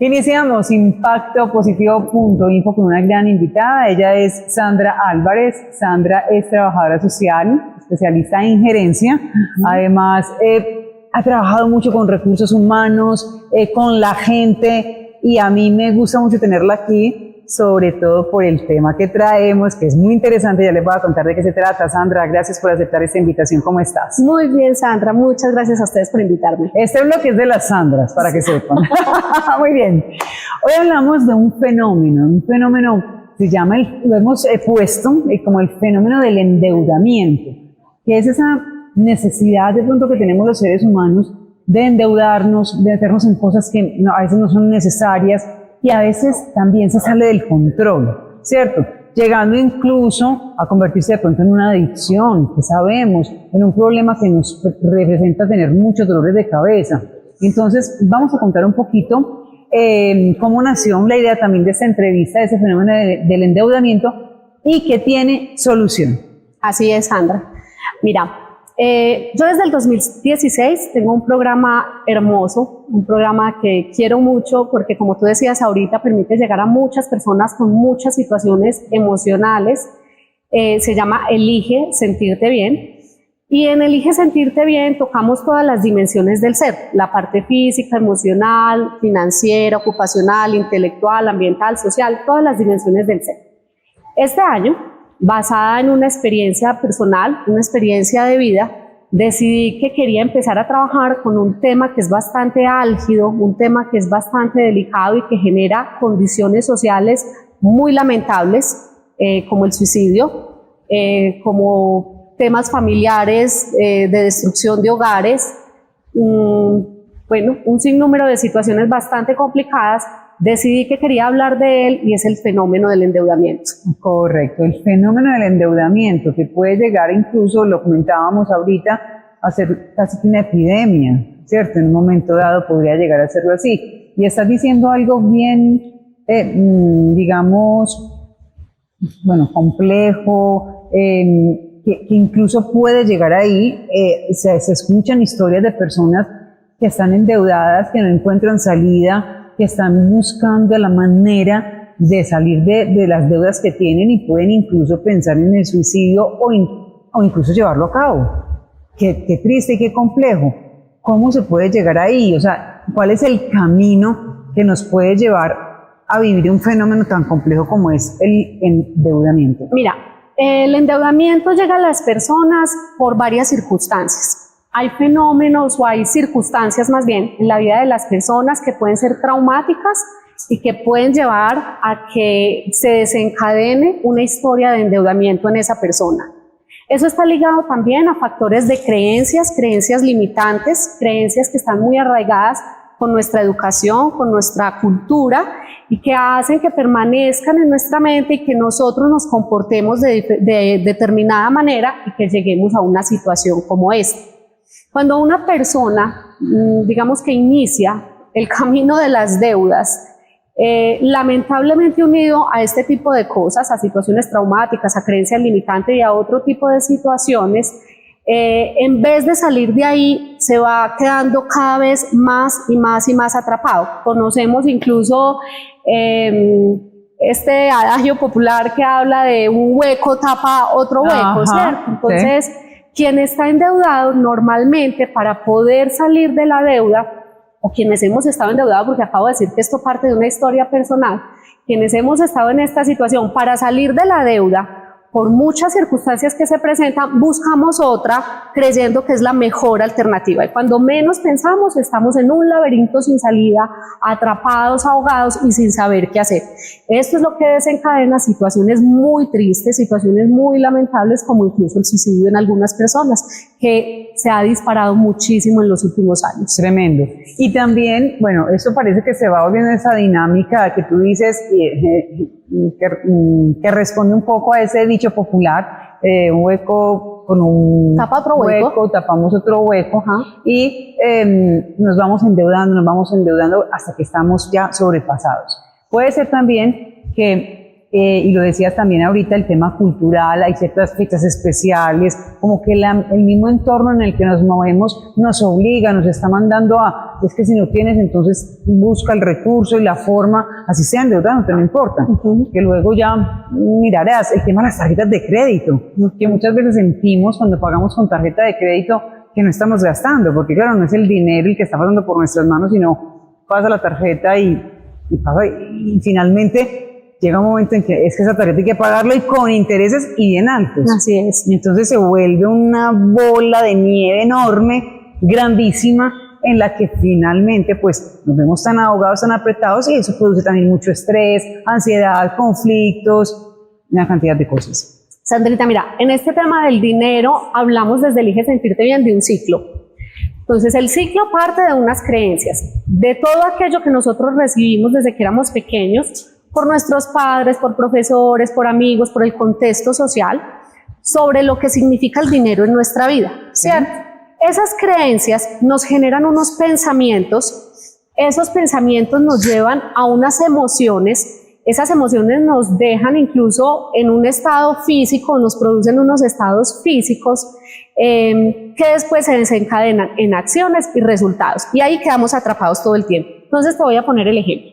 Iniciamos Impacto Positivo.info con una gran invitada. Ella es Sandra Álvarez. Sandra es trabajadora social, especialista en gerencia. Además, ha trabajado mucho con recursos humanos, con la gente, y a mí me gusta mucho tenerla aquí, sobre todo por el tema que traemos, que es muy interesante. Ya les voy a contar de qué se trata. Sandra, gracias por aceptar esta invitación. ¿Cómo estás? Muy bien, Sandra. Muchas gracias a ustedes por invitarme. Este bloque es de las Sandras, para que sepan. Muy bien. Hoy hablamos de un fenómeno se llama, lo hemos puesto como el fenómeno del endeudamiento, que es esa necesidad de pronto que tenemos los seres humanos de endeudarnos, de meternos en cosas que a veces no son necesarias, y a veces también se sale del control, ¿cierto? Llegando incluso a convertirse de pronto en una adicción, que sabemos, en un problema que nos representa tener muchos dolores de cabeza. Entonces, vamos a contar un poquito cómo nació la idea también de esta entrevista, de ese fenómeno del endeudamiento, y que tiene solución. Así es, Sandra. Mira, yo desde el 2016 tengo un programa hermoso, un programa que quiero mucho porque, como tú decías ahorita, permite llegar a muchas personas con muchas situaciones emocionales. Se llama Elige Sentirte Bien. Y en Elige Sentirte Bien tocamos todas las dimensiones del ser, la parte física, emocional, financiera, ocupacional, intelectual, ambiental, social, todas las dimensiones del ser. Este año, basada en una experiencia personal, una experiencia de vida, decidí que quería empezar a trabajar con un tema que es bastante álgido, un tema que es bastante delicado y que genera condiciones sociales muy lamentables, como el suicidio, como temas familiares, de destrucción de hogares, bueno, un sinnúmero de situaciones bastante complicadas. Decidí que quería hablar de él, y es el fenómeno del endeudamiento. Correcto, el fenómeno del endeudamiento, que puede llegar incluso, lo comentábamos ahorita, a ser casi una epidemia, ¿cierto? En un momento dado podría llegar a serlo así. Y estás diciendo algo bien, digamos, bueno, complejo, que incluso puede llegar ahí. Se escuchan historias de personas que están endeudadas, que no encuentran salida, que están buscando la manera de salir de las deudas que tienen, y pueden incluso pensar en el suicidio o incluso llevarlo a cabo. Qué triste y qué complejo. ¿Cómo se puede llegar ahí? O sea, ¿cuál es el camino que nos puede llevar a vivir un fenómeno tan complejo como es el endeudamiento? Mira, el endeudamiento llega a las personas por varias circunstancias. Hay fenómenos o hay circunstancias más bien en la vida de las personas que pueden ser traumáticas y que pueden llevar a que se desencadene una historia de endeudamiento en esa persona. Eso está ligado también a factores de creencias limitantes, creencias que están muy arraigadas con nuestra educación, con nuestra cultura, y que hacen que permanezcan en nuestra mente y que nosotros nos comportemos de determinada manera y que lleguemos a una situación como esta. Cuando una persona, digamos que inicia el camino de las deudas, lamentablemente unido a este tipo de cosas, a situaciones traumáticas, a creencias limitantes y a otro tipo de situaciones, en vez de salir de ahí, se va quedando cada vez más y más y más atrapado. Conocemos incluso este adagio popular que habla de un hueco tapa otro hueco, ¿cierto? Entonces, sí. Quien está endeudado normalmente, para poder salir de la deuda, o quienes hemos estado endeudados, porque acabo de decir que esto parte de una historia personal, quienes hemos estado en esta situación, para salir de la deuda, por muchas circunstancias que se presentan, buscamos otra creyendo que es la mejor alternativa. Y cuando menos pensamos, estamos en un laberinto sin salida, atrapados, ahogados y sin saber qué hacer. Esto es lo que desencadena situaciones muy tristes, situaciones muy lamentables, como incluso el suicidio en algunas personas, que se ha disparado muchísimo en los últimos años. Tremendo. Y también, bueno, eso parece que se va volviendo esa dinámica que tú dices, que responde un poco a ese dicho popular, un hueco con un tapa otro hueco, tapamos otro hueco, y nos vamos endeudando hasta que estamos ya sobrepasados. Puede ser también que y lo decías también ahorita, el tema cultural, hay ciertas fechas especiales, como que el mismo entorno en el que nos movemos nos obliga, nos está mandando es que si no tienes, entonces busca el recurso y la forma, así sea endeudándote, no importa, que luego ya mirarás el tema de las tarjetas de crédito, que muchas veces sentimos cuando pagamos con tarjeta de crédito que no estamos gastando, porque claro, no es el dinero el que está pasando por nuestras manos, sino pasa la tarjeta y finalmente llega un momento en que es que esa tarjeta hay que pagarla y con intereses y bien altos. Así es. Y entonces se vuelve una bola de nieve enorme, grandísima, en la que finalmente pues nos vemos tan ahogados, tan apretados, y eso produce también mucho estrés, ansiedad, conflictos, una cantidad de cosas. Sandrita, mira, en este tema del dinero hablamos desde Elige Sentirte Bien de un ciclo. Entonces el ciclo parte de unas creencias, de todo aquello que nosotros recibimos desde que éramos pequeños, por nuestros padres, por profesores, por amigos, por el contexto social, sobre lo que significa el dinero en nuestra vida, ¿cierto? Esas creencias nos generan unos pensamientos, esos pensamientos nos llevan a unas emociones, esas emociones nos dejan incluso en un estado físico, nos producen unos estados físicos que después se desencadenan en acciones y resultados, y ahí quedamos atrapados todo el tiempo. Entonces te voy a poner el ejemplo.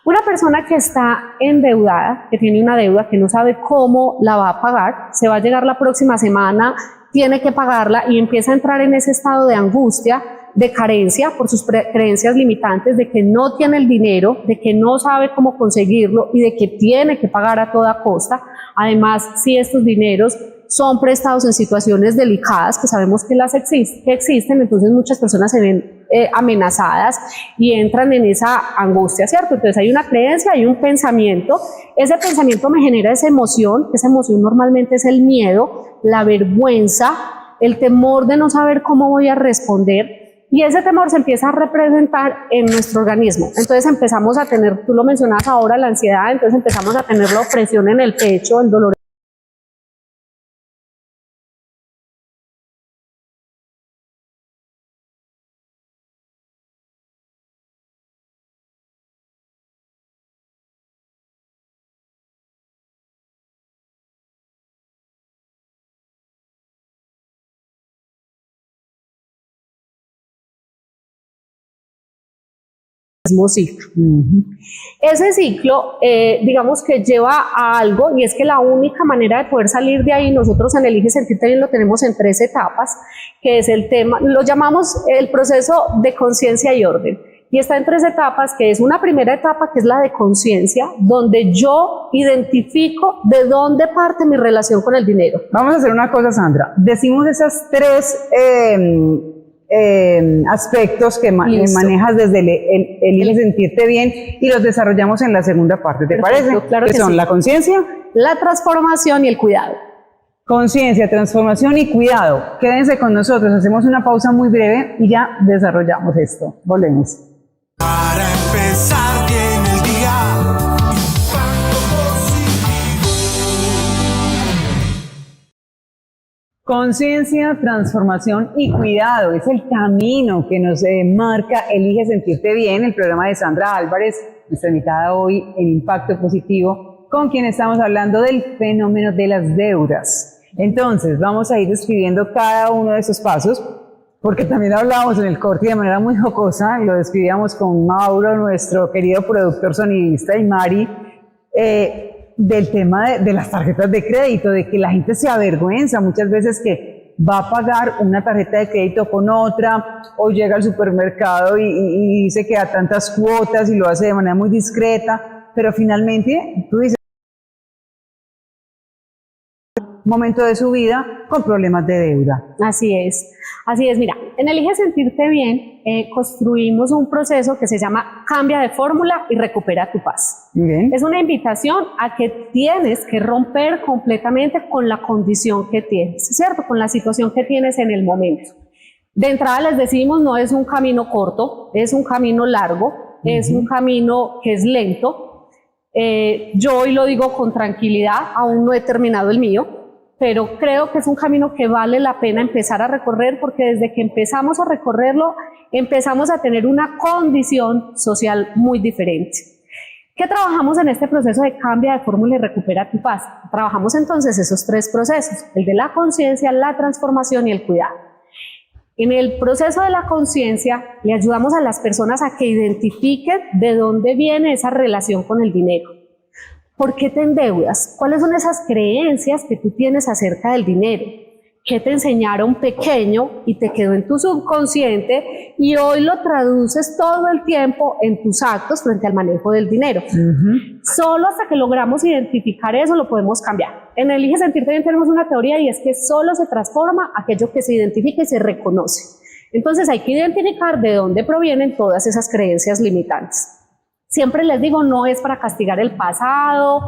Una persona que está endeudada, que tiene una deuda, que no sabe cómo la va a pagar, se va a llegar la próxima semana, tiene que pagarla y empieza a entrar en ese estado de angustia, de carencia por sus creencias limitantes, de que no tiene el dinero, de que no sabe cómo conseguirlo y de que tiene que pagar a toda costa. Además, si estos dineros son prestados en situaciones delicadas, que sabemos que existen, entonces muchas personas se ven amenazadas y entran en esa angustia, ¿cierto? Entonces hay una creencia, hay un pensamiento, ese pensamiento me genera esa emoción normalmente es el miedo, la vergüenza, el temor de no saber cómo voy a responder, y ese temor se empieza a representar en nuestro organismo. Entonces empezamos a tener, tú lo mencionabas ahora, la ansiedad, entonces empezamos a tener la opresión en el pecho, el dolor mismo ciclo. Ese ciclo, digamos que lleva a algo, y es que la única manera de poder salir de ahí, nosotros en Elige Sentirte Bien lo tenemos en 3 etapas, que es el tema, lo llamamos el proceso de conciencia y orden, y está en 3 etapas, que es una primera etapa que es la de conciencia, donde yo identifico de dónde parte mi relación con el dinero. Vamos a hacer una cosa, Sandra, decimos esas 3 aspectos que manejas desde el Elige Sentirte Bien y los desarrollamos en la segunda parte, ¿te parece? Claro que son sí. La conciencia, la transformación y el cuidado. Conciencia, transformación y cuidado. Quédense con nosotros, hacemos una pausa muy breve y ya desarrollamos esto. Volvemos. Para empezar bien el día, impacto positivo. Conciencia, transformación y cuidado es el camino que nos marca Elige Sentirte Bien, el programa de Sandra Álvarez, nuestra invitada hoy en Impacto Positivo, con quien estamos hablando del fenómeno de las deudas. Entonces, vamos a ir describiendo cada uno de esos pasos, porque también hablábamos en el corte de manera muy jocosa, y lo describíamos con Mauro, nuestro querido productor sonidista, y Mari, del tema de las tarjetas de crédito, de que la gente se avergüenza muchas veces que va a pagar una tarjeta de crédito con otra, o llega al supermercado y dice que da tantas cuotas y lo hace de manera muy discreta, pero finalmente tú dices, momento de su vida con problemas de deuda. Así es, mira, en Elige Sentirte Bien construimos un proceso que se llama Cambia de fórmula y recupera tu paz. Bien. Es una invitación a que tienes que romper completamente con la condición que tienes, ¿cierto? Con la situación que tienes en el momento. De entrada les decimos, no es un camino corto, es un camino largo, es un camino que es lento. Yo hoy lo digo con tranquilidad, aún no he terminado el mío, pero creo que es un camino que vale la pena empezar a recorrer, porque desde que empezamos a recorrerlo, empezamos a tener una condición social muy diferente. ¿Qué trabajamos en este proceso de cambia de fórmula y recupera tu paz? Trabajamos entonces esos 3 procesos, el de la conciencia, la transformación y el cuidado. En el proceso de la conciencia le ayudamos a las personas a que identifiquen de dónde viene esa relación con el dinero. ¿Por qué te endeudas? ¿Cuáles son esas creencias que tú tienes acerca del dinero? ¿Qué te enseñaron pequeño y te quedó en tu subconsciente y hoy lo traduces todo el tiempo en tus actos frente al manejo del dinero? Solo hasta que logramos identificar eso lo podemos cambiar. En Elige Sentirte Bien tenemos una teoría y es que solo se transforma aquello que se identifica y se reconoce. Entonces hay que identificar de dónde provienen todas esas creencias limitantes. Siempre les digo, no es para castigar el pasado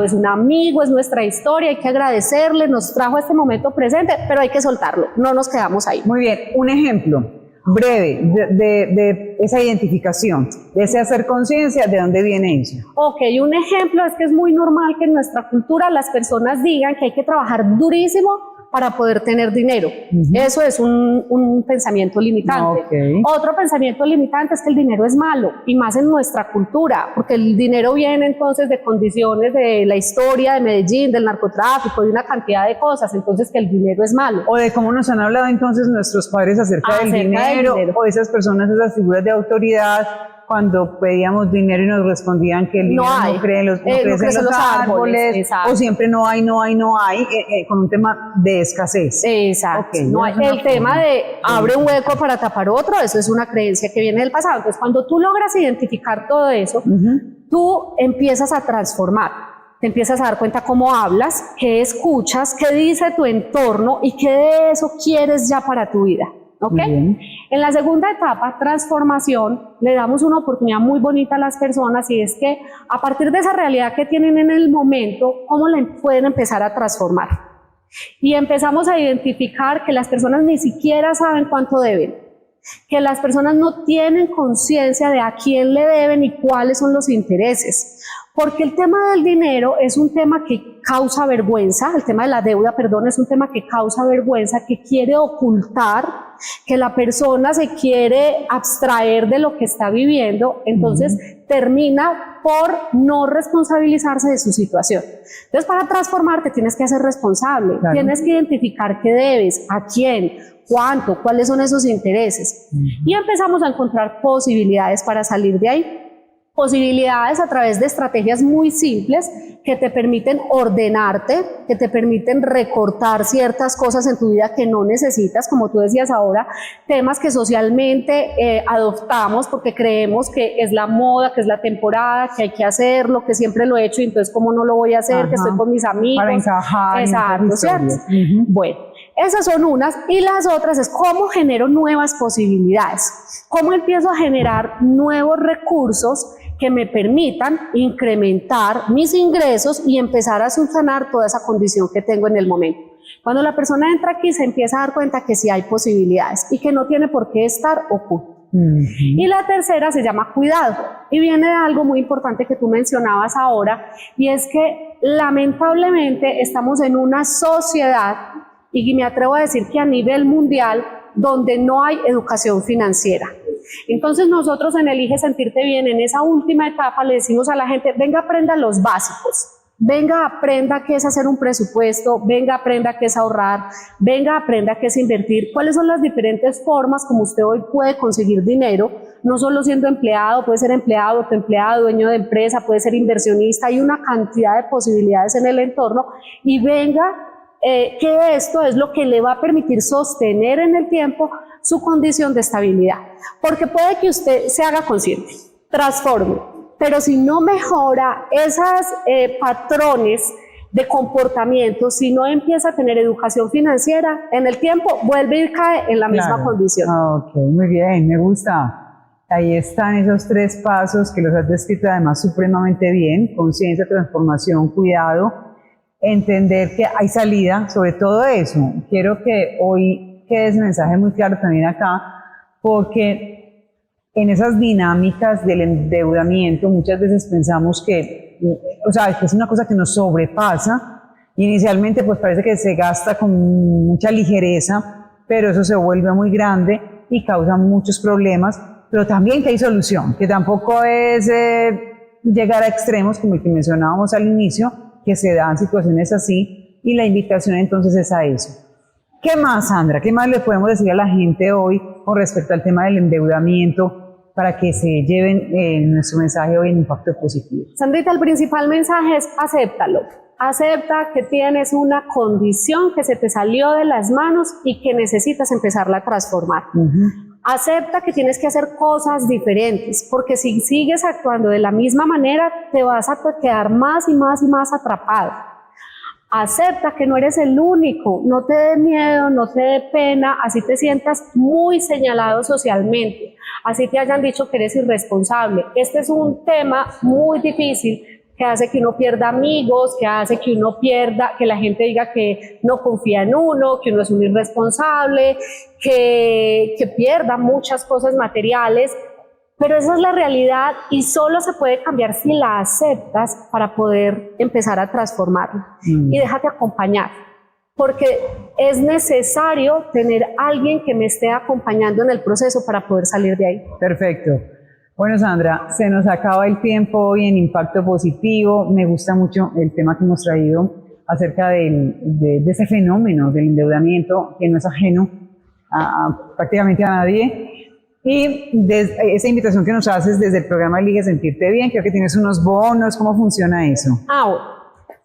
es un amigo, es nuestra historia, hay que agradecerle, nos trajo este momento presente, pero hay que soltarlo, no nos quedamos ahí. Muy bien, un ejemplo breve de esa identificación, de ese hacer conciencia, ¿de dónde viene eso? Ok, un ejemplo es que es muy normal que en nuestra cultura las personas digan que hay que trabajar durísimo para poder tener dinero. Eso es un pensamiento limitante. Otro pensamiento limitante es que el dinero es malo, y más en nuestra cultura, porque el dinero viene entonces de condiciones de la historia de Medellín, del narcotráfico, de una cantidad de cosas, entonces que el dinero es malo. O de cómo nos han hablado entonces nuestros padres acerca del dinero, o esas personas, esas figuras de autoridad, cuando pedíamos dinero y nos respondían que el dinero no crece en los árboles, o siempre no hay, con un tema de escasez. Exacto. Okay, no hay, el tema de abre un hueco para tapar otro, eso es una creencia que viene del pasado. Entonces, cuando tú logras identificar todo eso, tú empiezas a transformar. Te empiezas a dar cuenta cómo hablas, qué escuchas, qué dice tu entorno y qué de eso quieres ya para tu vida. ¿Okay? En la segunda etapa, transformación, le damos una oportunidad muy bonita a las personas y es que a partir de esa realidad que tienen en el momento, ¿cómo la pueden empezar a transformar? Y empezamos a identificar que las personas ni siquiera saben cuánto deben, que las personas no tienen conciencia de a quién le deben y cuáles son los intereses. Porque el tema del dinero es un tema que causa vergüenza, el tema de la deuda, perdón, es un tema que causa vergüenza, que quiere ocultar, que la persona se quiere abstraer de lo que está viviendo, entonces termina por no responsabilizarse de su situación. Entonces, para transformarte tienes que ser responsable, tienes que identificar qué debes, a quién, cuánto, cuáles son esos intereses. Y empezamos a encontrar posibilidades para salir de ahí. Posibilidades a través de estrategias muy simples que te permiten ordenarte, que te permiten recortar ciertas cosas en tu vida que no necesitas, como tú decías ahora, temas que socialmente adoptamos porque creemos que es la moda, que es la temporada, que hay que hacerlo, que siempre lo he hecho y entonces cómo no lo voy a hacer, que estoy con mis amigos. Para encajar. Exacto, ¿cierto? Bueno, esas son unas, y las otras es cómo genero nuevas posibilidades, cómo empiezo a generar nuevos recursos que me permitan incrementar mis ingresos y empezar a subsanar toda esa condición que tengo en el momento. Cuando la persona entra aquí se empieza a dar cuenta que sí hay posibilidades y que no tiene por qué estar oculto. Y la tercera se llama cuidado y viene de algo muy importante que tú mencionabas ahora, y es que lamentablemente estamos en una sociedad, y me atrevo a decir que a nivel mundial, donde no hay educación financiera. Entonces nosotros en Elige Sentirte Bien, en esa última etapa, le decimos a la gente, venga, aprenda los básicos, venga, aprenda qué es hacer un presupuesto, venga, aprenda qué es ahorrar, venga, aprenda qué es invertir, cuáles son las diferentes formas como usted hoy puede conseguir dinero, no solo siendo empleado, puede ser empleado, autoempleado, dueño de empresa, puede ser inversionista, hay una cantidad de posibilidades en el entorno, y venga, que esto es lo que le va a permitir sostener en el tiempo su condición de estabilidad, porque puede que usted se haga consciente, transforme, pero si no mejora esos patrones de comportamiento, si no empieza a tener educación financiera, en el tiempo vuelve y cae en la misma condición. Ok, muy bien, me gusta. Ahí están esos 3 pasos que los has descrito además supremamente bien: conciencia, transformación, cuidado, entender que hay salida. Sobre todo eso, quiero que hoy quede ese mensaje muy claro también acá, porque en esas dinámicas del endeudamiento muchas veces pensamos que, que es una cosa que nos sobrepasa. Inicialmente pues parece que se gasta con mucha ligereza, pero eso se vuelve muy grande y causa muchos problemas, pero también que hay solución, que tampoco es llegar a extremos como el que mencionábamos al inicio, que se dan situaciones así, y la invitación entonces es a eso. ¿Qué más, Sandra? ¿Qué más le podemos decir a la gente hoy con respecto al tema del endeudamiento para que se lleven nuestro mensaje hoy en Impacto Positivo? Sandrita, el principal mensaje es acéptalo. Acepta que tienes una condición que se te salió de las manos y que necesitas empezarla a transformar. Acepta que tienes que hacer cosas diferentes, porque si sigues actuando de la misma manera, te vas a quedar más y más y más atrapado. Acepta que no eres el único, no te dé miedo, no te dé pena, así te sientas muy señalado socialmente, así te hayan dicho que eres irresponsable. Este es un tema muy difícil que hace que uno pierda amigos, que hace que uno pierda, que la gente diga que no confía en uno, que uno es un irresponsable, que pierda muchas cosas materiales. Pero esa es la realidad y solo se puede cambiar si la aceptas para poder empezar a transformarla. Y déjate acompañar, porque es necesario tener a alguien que me esté acompañando en el proceso para poder salir de ahí. Perfecto. Bueno, Sandra, se nos acaba el tiempo hoy en Impacto Positivo. Me gusta mucho el tema que hemos traído acerca de ese fenómeno del endeudamiento que no es ajeno prácticamente a nadie. Y esa invitación que nos haces desde el programa Elige Sentirte Bien, creo que tienes unos bonos, ¿cómo funciona eso? Bueno.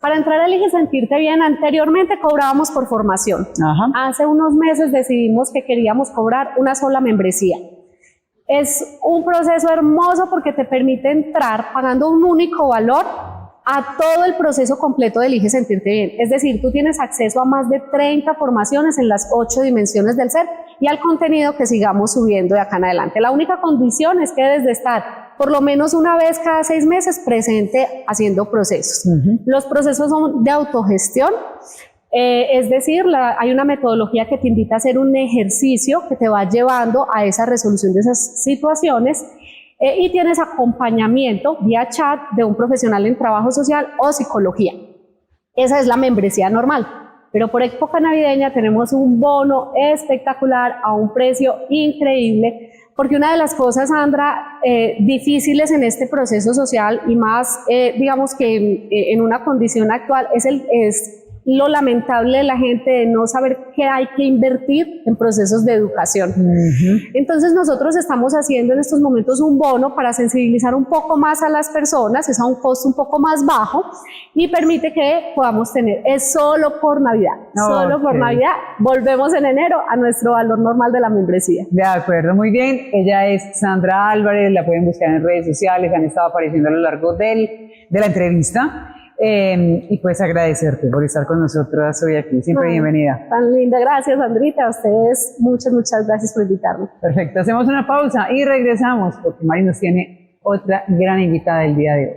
Para entrar a Elige Sentirte Bien, anteriormente cobrábamos por formación. Hace unos meses decidimos que queríamos cobrar una sola membresía. Es un proceso hermoso porque te permite entrar pagando un único valor a todo el proceso completo de Elige Sentirte Bien. Es decir, tú tienes acceso a más de 30 formaciones en las 8 dimensiones del ser y al contenido que sigamos subiendo de acá en adelante. La única condición es que debes de estar por lo menos una vez cada 6 meses presente haciendo procesos. Los procesos son de autogestión, es decir, hay una metodología que te invita a hacer un ejercicio que te va llevando a esa resolución de esas situaciones. Y tienes acompañamiento vía chat de un profesional en trabajo social o psicología. Esa es la membresía normal, pero por época navideña tenemos un bono espectacular a un precio increíble, porque una de las cosas, Sandra, difíciles en este proceso social y más, digamos que en una condición actual, es lo lamentable de la gente de no saber qué hay que invertir en procesos de educación. Entonces nosotros estamos haciendo en estos momentos un bono para sensibilizar un poco más a las personas, es a un costo un poco más bajo y permite que podamos tener, es solo por Navidad, solo por Navidad, volvemos en enero a nuestro valor normal de la membresía. De acuerdo, muy bien, ella es Sandra Álvarez, la pueden buscar en redes sociales, han estado apareciendo a lo largo de la entrevista. Y pues agradecerte por estar con nosotros hoy aquí, siempre bienvenida. Tan linda, gracias Andrita, a ustedes muchas gracias por invitarme. Perfecto, hacemos una pausa y regresamos porque Mari nos tiene otra gran invitada del día de hoy.